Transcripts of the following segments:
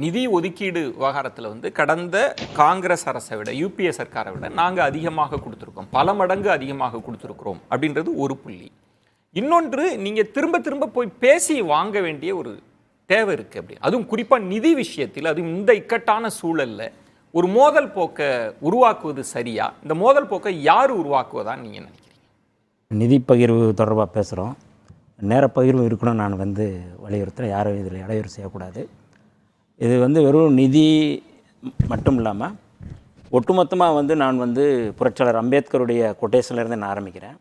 நிதி ஒதுக்கீடு விவகாரத்தில் கடந்த காங்கிரஸ் அரசை விட யூபிஏ சர்க்காரை விட நாங்கள் அதிகமாக கொடுத்துருக்கோம், பல மடங்கு அதிகமாக கொடுத்துருக்குறோம் அப்படின்றது ஒரு புள்ளி. இன்னொன்று, நீங்கள் திரும்ப திரும்ப போய் பேசி வாங்க வேண்டிய ஒரு தேவை இருக்குது. அப்படி அதுவும் குறிப்பாக நிதி விஷயத்தில், அதுவும் இந்த இக்கட்டான சூழலில் ஒரு மோதல் போக்கை உருவாக்குவது சரியா? இந்த மோதல் போக்கை யார் உருவாக்குவதான்னு நீங்கள் நினைக்கிறீங்க? நிதி பகிர்வு தொடர்பாக பேசுகிறோம். நேர பகிர்வு இருக்கணும். நான் வலியுறுத்துகிறேன், யாரும் இதில் இடையூறு செய்யக்கூடாது. இது வெறும் நிதி மட்டும் இல்லாமல் ஒட்டுமொத்தமாக நான் புரட்சியாளர் அம்பேத்கருடைய கொட்டேஷன்லேருந்து நான் ஆரம்பிக்கிறேன்.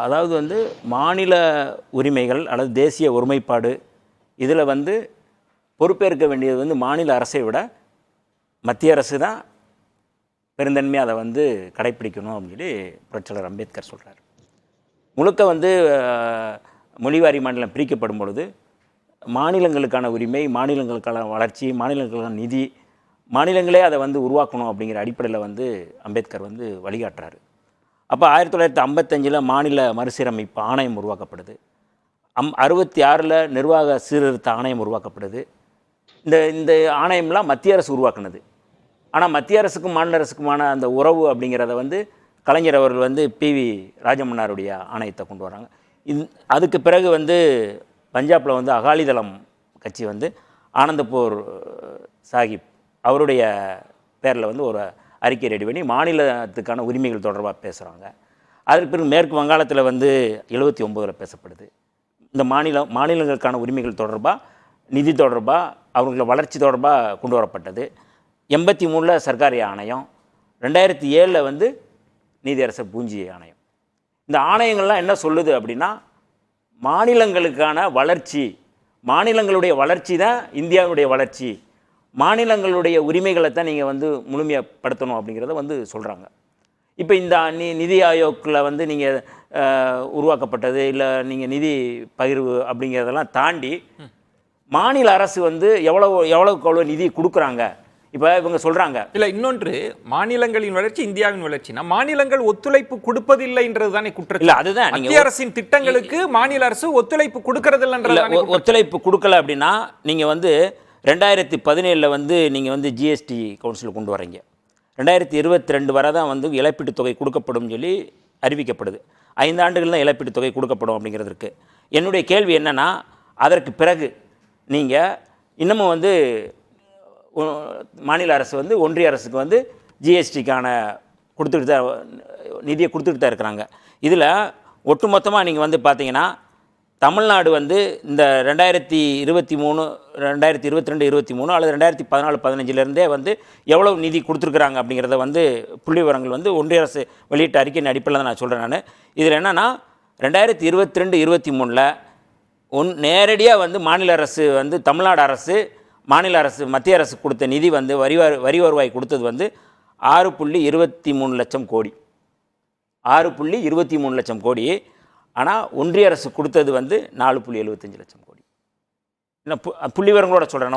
அதாவது மாநில உரிமைகள் அல்லது தேசிய ஒருமைப்பாடு இதில் பொறுப்பேற்க வேண்டியது மாநில அரசை விட மத்திய அரசு தான் பெருந்தன்மையாக அதை கடைப்பிடிக்கணும் அப்படின்னு சொல்லி புரட்சியாளர் அம்பேத்கர் சொல்கிறார். முழுக்க மொழிவாரி மாநிலம் பிரிக்கப்படும் பொழுது மாநிலங்களுக்கான உரிமை, மாநிலங்களுக்கான வளர்ச்சி, மாநிலங்களுக்கான நிதி, மாநிலங்களே அதை உருவாக்கணும் அப்படிங்கிற அடிப்படையில் அம்பேத்கர் வழிகாட்டுறாரு. அப்போ 1955 மாநில மறுசீரமைப்பு ஆணையம் உருவாக்கப்படுது. 66 நிர்வாக சீர்திருத்த ஆணையம் உருவாக்கப்படுது. இந்த ஆணையம்லாம் மத்திய அரசு உருவாக்குனது. ஆனால் மத்திய அரசுக்கும் மாநில அரசுக்குமான அந்த உறவு அப்படிங்கிறத கலைஞர் அவர்கள் PV ராஜமன்னாருடைய ஆணையத்தை கொண்டு வராங்க. அதுக்கு பிறகு பஞ்சாபில் அகாலிதளம் கட்சி ஆனந்தபூர் சாஹிப் அவருடைய பேரில் ஒரு அறிக்கை ரெடி பண்ணி மாநிலத்துக்கான உரிமைகள் தொடர்பாக பேசுகிறாங்க. அதற்கு பிறகு மேற்கு வங்காளத்தில் 79 பேசப்படுது. இந்த மாநிலங்களுக்கான உரிமைகள் தொடர்பாக, நிதி தொடர்பாக, அவங்கள வளர்ச்சி தொடர்பாக கொண்டு வரப்பட்டது. 83 சர்க்காரி ஆணையம், 2007 நீதியரசர் பூஞ்சி ஆணையம். இந்த ஆணையங்கள்லாம் என்ன சொல்லுது அப்படின்னா, மாநிலங்களுக்கான வளர்ச்சி, மாநிலங்களுடைய வளர்ச்சி தான் இந்தியாவுடைய வளர்ச்சி, மாநிலங்களுடைய உரிமைகளை தான் நீங்கள் முழுமையப்படுத்தணும் அப்படிங்கிறத சொல்கிறாங்க. இப்போ இந்த நிதி ஆயோக்கில் நீங்கள் உருவாக்கப்பட்டது இல்லை நீங்கள் நிதி பகிர்வு அப்படிங்கிறதெல்லாம் தாண்டி மாநில அரசு எவ்வளோ நிதி கொடுக்குறாங்க. இப்போ இவங்க சொல்கிறாங்க இல்லை, இன்னொன்று, மாநிலங்களின் வளர்ச்சி இந்தியாவின் வளர்ச்சினா மாநிலங்கள் ஒத்துழைப்பு கொடுப்பதில்லைன்றது தானே குற்றம். இல்லை, அதுதான் மத்திய அரசின் திட்டங்களுக்கு மாநில அரசு ஒத்துழைப்பு கொடுக்கறது இல்லைன்றது. ஒத்துழைப்பு கொடுக்கல அப்படின்னா நீங்கள் 2017 நீங்கள் GST கவுன்சில் கொண்டு வரீங்க. 2022 வரை தான் இழப்பீட்டு தொகை கொடுக்கப்படும் சொல்லி அறிவிக்கப்படுது. 5 ஆண்டுகள் தான் இழப்பீட்டு தொகை கொடுக்கப்படும் அப்படிங்கிறது இருக்குது. என்னுடைய கேள்வி என்னென்னா, அதற்கு பிறகு நீங்கள் இன்னமும் மாநில அரசு ஒன்றிய அரசுக்கு GSTக்கான கொடுத்துக்கிட்டு தான், நிதியை கொடுத்துக்கிட்டு தான் இருக்கிறாங்க. இதில் ஒட்டுமொத்தமாக நீங்கள் பார்த்தீங்கன்னா தமிழ்நாடு இந்த 2023, 2022, 23 அல்லது 2014-15 எவ்வளோ நிதி கொடுத்துருக்குறாங்க அப்படிங்கிறத புள்ளி விவரங்கள் ஒன்றிய அரசு வெளியிட்ட அறிக்கையின் அடிப்படையில் தான் நான் சொல்கிறேன். நான் இதில் என்னென்னா 2022-23 நேரடியாக மாநில அரசு தமிழ்நாடு அரசு, மாநில அரசு, மத்திய அரசு கொடுத்த நிதி வரி வருவாய் கொடுத்தது 6.23 லட்சம் கோடி. 6.23 லட்சம் கோடி. ஆனால் ஒன்றிய அரசு கொடுத்தது 4.75 லட்சம் கோடி. புள்ளி விவரங்களோட சொல்கிறேன்.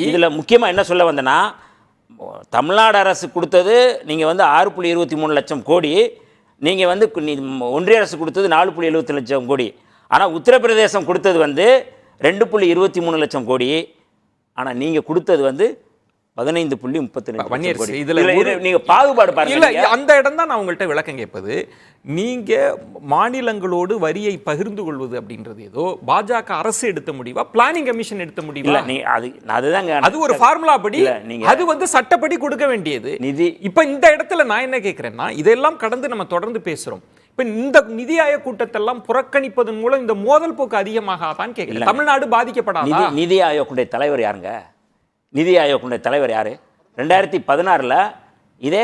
இதில் முக்கியமாக என்ன சொல்ல வந்தேன்னா, தமிழ்நாடு அரசு கொடுத்தது நீங்கள் 6.23 லட்சம் கோடி, நீங்கள் ஒன்றிய அரசு கொடுத்தது 4.75 லட்சம் கோடி. ஆனால் உத்தரப்பிரதேசம் கொடுத்தது 2.23 லட்சம் கோடி. ஆனால் நீங்கள் கொடுத்தது 15.32 கோடி. நீங்க பாகுபாடு பாருங்க. அந்த இடம் தான் நான் உங்கள்கிட்ட விளக்கம் கேட்பது. நீங்க மாநிலங்களோடு வரியை பகிர்ந்து கொள்வது அப்படின்றது ஏதோ பாஜக அரசு எடுத்த முடிவா, பிளானிங் கமிஷன் எடுத்த முடிவா? அது ஒரு ஃபார்முலா படி, அது சட்டப்படி கொடுக்க வேண்டியது நிதி. இப்ப இந்த இடத்துல நான் என்ன கேட்கிறேன்னா, இதெல்லாம் கடந்து நம்ம தொடர்ந்து பேசுறோம். இப்ப இந்த நிதி ஆயோக் கூட்டத்தெல்லாம் புறக்கணிப்பதன் மூலம் இந்த மோதல் போக்கு அதிகமாகத்தான் கேட்கல. தமிழ்நாடு பாதிக்கப்படாதா? நிதி ஆயோக்குடைய தலைவர் யாருங்க? நிதி ஆயோக்குடைய தலைவர் யார்? 2016 இதே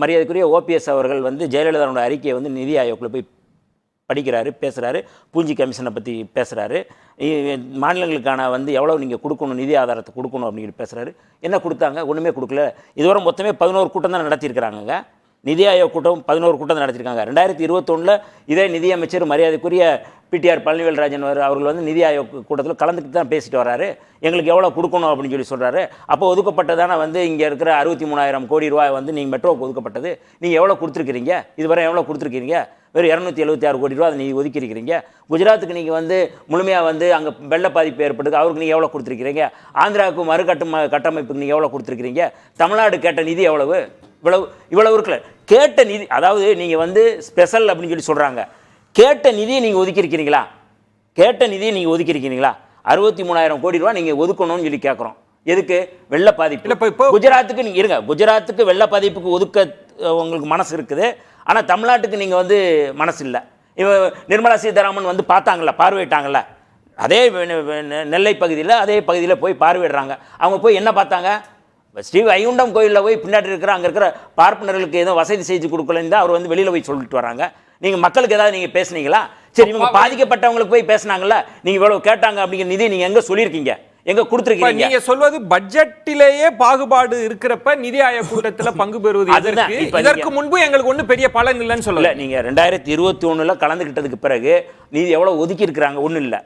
மரியாதைக்குரிய OPS அவர்கள் ஜெயலலிதாவோட அறிக்கையை நிதி ஆயோக்கில் போய் படிக்கிறாரு, பேசுகிறாரு, பூஞ்சி கமிஷனை பற்றி பேசுகிறாரு, மாநிலங்களுக்கான எவ்வளோ நீங்கள் கொடுக்கணும், நிதி ஆதாரத்தை கொடுக்கணும் அப்படின்னு பேசுகிறாரு. என்ன கொடுத்தாங்க? ஒன்றுமே கொடுக்கல. இதுவரை மொத்தமே 11 கூட்டம் தான் நடத்தியிருக்கிறாங்க. நிதி ஆயோக் கூட்டம் 11 கூட்டம் நடத்திருக்காங்க. 2021 இதே நிதியமைச்சர் மரியாதைக்குரிய பிடிஆர் பழனிவேல்ராஜன் அவர்கள் வந்து நிதி ஆயோக் கூட்டத்தில் கலந்துக்கிட்டு தான் பேசிட்டு வராரு. எங்களுக்கு எவ்வளோ கொடுக்கணும் அப்படின்னு சொல்லி சொல்கிறாரு. அப்போ ஒதுக்கப்பட்டதான வந்து இங்கே இருக்கிற 63,000 கோடி ரூபாய் வந்து நீங்கள் மெட்ரோவுக்கு ஒதுக்கப்பட்டது, நீங்கள் எவ்வளோ கொடுத்துருக்கிறீங்க, இதுவரை எவ்வளோ கொடுத்துருக்கீங்க, வெறும் 276 கோடி ரூபா அதை நீங்கள் ஒதுக்கியிருக்கிறீங்க. குஜராத்துக்கு நீங்கள் வந்து முழுமையாக வந்து அங்கே வெள்ள பாதிப்பு ஏற்படுது, அவருக்கு நீங்கள் எவ்வளோ கொடுத்துருக்கிறீங்க. ஆந்திராவுக்கு கட்டமைப்புக்கு நீங்கள் எவ்வளோ கொடுத்துருக்கிறீங்க. தமிழ்நாடு கேட்ட நிதி எவ்வளவு, இவ்வளவு இருக்குல்ல. கேட்ட நிதி, அதாவது நீங்கள் வந்து ஸ்பெஷல் அப்படின்னு சொல்லி சொல்கிறாங்க. கேட்ட நிதியை நீங்கள் ஒதுக்கியிருக்கிறீங்களா? கேட்ட நிதியை நீங்கள் ஒதுக்கியிருக்கிறீங்களா? 63,000 கோடி ரூபா நீங்கள் ஒதுக்கணும்னு சொல்லி கேட்குறோம். எதுக்கு? வெள்ள பாதிப்பு. குஜராத்துக்கு நீங்கள் இருங்க, குஜராத்துக்கு வெள்ள பாதிப்புக்கு ஒதுக்க உங்களுக்கு மனசு இருக்குது. ஆனால் தமிழ்நாட்டுக்கு நீங்கள் வந்து மனசு இல்லை. நிர்மலா சீதாராமன் வந்து பார்த்தாங்கல்ல, பார்வையிட்டாங்கல்ல, அதே நெல்லை பகுதியில் அதே பகுதியில் போய் பார்வையிடுறாங்க. அவங்க போய் என்ன பார்த்தாங்க? ஸ்ரீ வைகுண்டம் கோயிலில் போய் பின்னாடி இருக்கிற அங்கே இருக்கிற பார்ப்பனர்களுக்கு ஏதோ வசதி செஞ்சு கொடுக்கலன்னு தான் அவர் வந்து வெளியில் போய் சொல்லிட்டு வராங்க. நீங்கள் மக்களுக்கு ஏதாவது நீங்கள் பேசுனீங்களா? சரி, இவங்க பாதிக்கப்பட்டவங்களுக்கு போய் பேசினாங்கல்ல, நீங்கள் இவ்வளவு கேட்டாங்க அப்படிங்கிற நிதி நீங்கள் எங்கே சொல்லியிருக்கீங்க, எங்க கொடுத்திருக்கீங்க? நீங்க சொல்வது பட்ஜெட்டிலேயே பாகுபாடு இருக்கிறப்ப நிதி ஆயோக் கூட்டத்தில் பங்கு பெறுவது எதற்கு? இதற்கு முன்பு எங்களுக்கு ஒன்றும் பெரிய பலன் இல்லைன்னு சொல்லல. நீங்க 2021 கலந்துக்கிட்டதுக்கு பிறகு நிதி எவ்வளவு ஒதுக்கி இருக்கிறாங்க? ஒன்றும் இல்லை.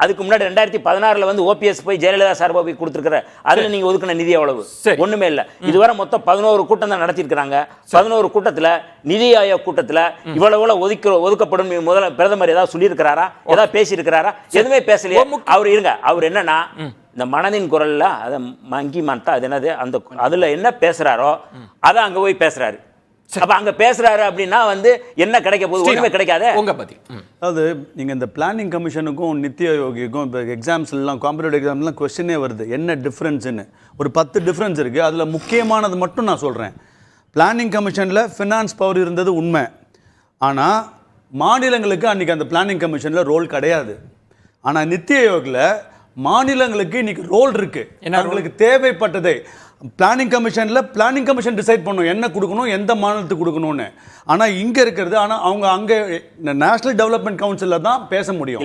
அதுக்கு முன்னாடி 2016 வந்து ஓபிஎஸ் போய் ஜெயலலிதா சார்பா போய் கொடுத்துருக்கிற அதில் நீங்க ஒதுக்கின நிதி எவ்வளவு? ஒண்ணுமே இல்லை. இதுவரை மொத்தம் 11 கூட்டம் தான் நடத்திருக்கிறாங்க. 11 கூட்டத்தில் நிதி ஆயோக் கூட்டத்தில் இவ்வளவு ஒதுக்கப்படும் முதல்ல பிரதமர் ஏதாவது சொல்லியிருக்கிறாரா? ஏதாவது பேசியிருக்கிறாரா? எதுவுமே பேசலையே. அவர் இருங்க, அவர் என்னன்னா இந்த மனதின் குரல்ல அதை மங்கி மாட்டா அது என்னது, அந்த அதுல என்ன பேசுறாரோ அதை அங்க போய் பேசுறாரு. அப்ப அங்க பேசுறாரு அப்படின்னா வந்து என்ன கிடைக்க போகுது? ஒண்ணுமே கிடைக்காது. உங்க பத்தி அதாவது நீங்க இந்த பிளானிங் கமிஷனுக்கும் நித்தி ஆயோக்கும் இப்போ எக்ஸாம்ஸ்லாம் காம்படிட்டிவ் எக்ஸாம்லாம் கொஸ்டினே வருது, என்ன டிஃப்ரென்ஸ்னு. ஒரு 10 டிஃப்ரென்ஸ் இருக்கு. அதுல முக்கியமானது மட்டும் நான் சொல்றேன். பிளானிங் கமிஷன்ல ஃபினான்ஸ் பவர் இருந்தது உண்மை. ஆனா மாநிலங்களுக்கு அன்னைக்கு அந்த பிளானிங் கமிஷன்ல ரோல் கிடையாது. ஆனா நித்தி ஆயோக்ல மாநிலங்களுக்கு இன்னைக்கு ரோல் இருக்கு. அவங்களுக்கு தேவைப்பட்டதை பிளானிங் கமிஷன் டிசைட் பண்ணும் என்ன கொடுக்கணும், எந்த மாநிலத்துக்கு கொடுக்கணும்னு. ஆனா இங்க இருக்கிறது, ஆனா அவங்க அங்க நேஷனல் டெவலப்மெண்ட் கவுன்சில்ல தான் பேச முடியும்.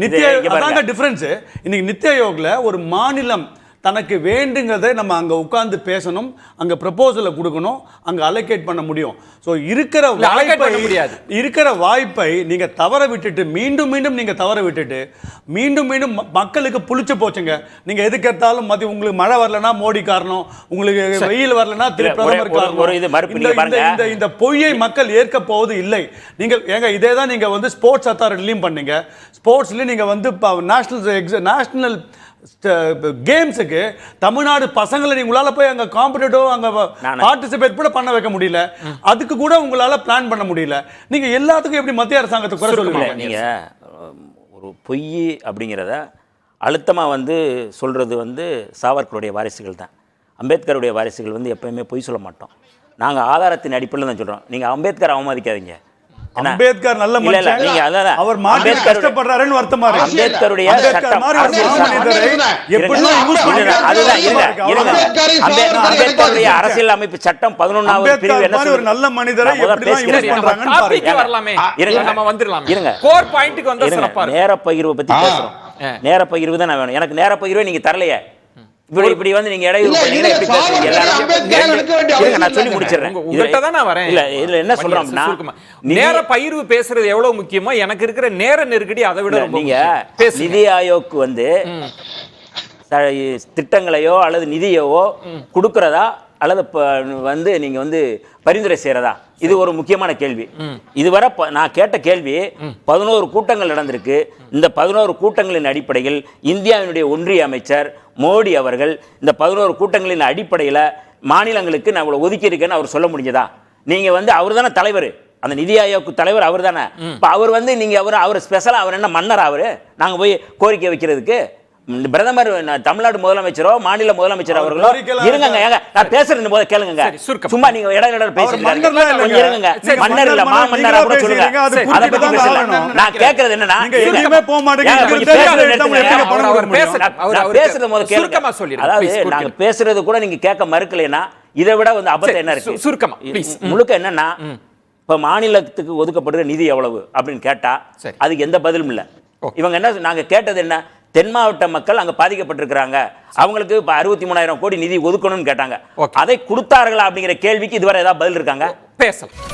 நித்தி ஆயோக் டிஃபரன்ஸ். இன்னைக்கு நித்தி ஆயோக்ல ஒரு மாநிலம் தனக்கு வேண்டுங்கிறதை நம்ம அங்கே உட்கார்ந்து பேசணும், அங்கே ப்ரப்போசலை கொடுக்கணும், அங்கே அலோகேட் பண்ண முடியும். ஸோ இருக்கிற வாய்ப்பை நீங்கள் தவற விட்டுட்டு மீண்டும் நீங்கள் தவற விட்டுட்டு மீண்டும் மக்களுக்கு புளிச்சு போச்சுங்க. நீங்கள் எதுக்கு எடுத்தாலும் உங்களுக்கு மழை வரலன்னா மோடி காரணம், உங்களுக்கு வெயில் வரலன்னா பிரதமர் காரணம். இந்த பொய்யை மக்கள் ஏற்க போவது இல்லை. நீங்கள் ஏங்க இதே தான் நீங்கள் வந்து ஸ்போர்ட்ஸ் அத்தாரிட்டிலையும் பண்ணீங்க. ஸ்போர்ட்ஸ்லையும் நீங்கள் வந்து நேஷனல் கேம்ஸுக்கு தமிழ்நாடு பசங்களை உங்களால போய் அங்க காம்படிட்டிவ் அங்க பார்ட்டிசிபேட் கூட பண்ண வைக்க முடியல. அதுக்கு கூட உங்களால பிளான் பண்ண முடியல. நீங்க எல்லாத்துக்கும் எப்படி மத்திய அரசாங்கத்தை குறை சொல்லுவீங்க? நீங்க ஒரு பொய் அப்படிங்கிறத அழுத்தமா வந்து சொல்றது வந்து சாவர்கருடைய வாரிசுகள் தான். அம்பேத்கருடைய வாரிசுகள் வந்து எப்பயுமே பொய் சொல்ல மாட்டோம். நாங்க ஆதாரத்தின் அடிப்படையில் தான் சொல்றோம். நீங்க அம்பேத்கர் அவமதிக்காதீங்க. அம்பேத்கர் நல்ல மனுஷன், அவர் மார்க்ஸ் கஷ்டப்படுறாருன்னு வருத்தமா இருக்கு. அம்பேத்கருடைய சட்டம் அம்பேத்கருடைய அரசியல் அமைப்பு சட்டம் 11வது பிரிவு என்ன ஒரு நல்ல மனிதரை எப்படி யூஸ் பண்றாங்கன்னு பாருங்க. வரலாமே, நம்ம வந்துறலாம். இருங்க, கோர் பாயிண்ட்க்கு வந்தா சிறப்பா இருக்கு. நேர பகிர்வு பத்தி பேசுறோம். நேர பகிர்வு தான் வேணும். எனக்கு நேர பகிர்வை நீங்க தரலையே. இப்படி வந்து நீங்க இடையூறு பண்ணீங்க. எப்படி பேசுறீங்க? எல்லாரும் நான் சொல்லி முடிச்சிடுறேன். உங்கள்கிட்ட தான் நான் வரேன். இல்ல என்ன சொல்றோம்னா, நேர பகிர்வு பேசுறது எவ்வளவு முக்கியமோ எனக்கு இருக்கிற நேர நெருக்கடி அதை விட நீங்க நிதி ஆயோக் வந்து திட்டங்களையோ அல்லது நிதியவோ கொடுக்கறதா அல்லது வந்து நீங்க வந்து பரிந்துரை செய்யறதா, இது ஒரு முக்கியமான கேள்வி. இதுவரை நான் கேட்ட கேள்வி 11 கூட்டங்கள் நடந்திருக்கு. இந்த 11 கூட்டங்களின் அடிப்படையில் இந்தியாவினுடைய ஒன்றிய அமைச்சர் மோடி அவர்கள் இந்த 11 கூட்டங்களின் அடிப்படையில் மாநிலங்களுக்கு நான் இவ்வளவு ஒதுக்கி இருக்கேன்னு அவர் சொல்ல முடிஞ்சதா? நீங்க வந்து அவர் தானே தலைவர், அந்த நிதி ஆயோக் தலைவர் அவர் தானே. இப்போ அவர் வந்து நீங்க அவர் ஸ்பெஷலா அவர் என்ன மன்னர்? அவரு நாங்க போய் கோரிக்கை வைக்கிறதுக்கு பிரதமர் தமிழ்நாடு முதலமைச்சரோ மாநில முதலமைச்சர் அவர்களோ இருங்க. நான் பேசுறது போது கேளுங்க. சும்மா நீங்க இடையில பேசுறீங்க. மன்னர் இல்ல மாமன்னர் கூட சொல்லுங்க. அதை பத்தி பேசல. நான் கேக்குறது என்னன்னா, பேசுறது போது கேளுங்க. அதாவது நாங்க பேசுறது கூட நீங்க கேட்க மறுக்கலைன்னா இதை விட வந்து அபத்தம் என்ன இருக்கு? சுருக்கமா முழுக்க என்னன்னா, இப்ப மாநிலத்துக்கு ஒதுக்கப்படுற நிதி எவ்வளவு அப்படின்னு கேட்டா அதுக்கு எந்த பதிலும் இல்ல. இவங்க என்ன நாங்க கேட்டது என்ன, தென் மாவட்ட மக்கள் அங்க பாதிக்கப்பட்டிருக்கிறாங்க, அவங்களுக்கு இப்ப 63,000 கோடி நிதி ஒதுக்கணும்னு கேட்டாங்க. அதை கொடுத்தார்களா அப்படிங்கிற கேள்விக்கு இதுவரை ஏதாவது பதில் இருக்காங்க? பேசலாம்.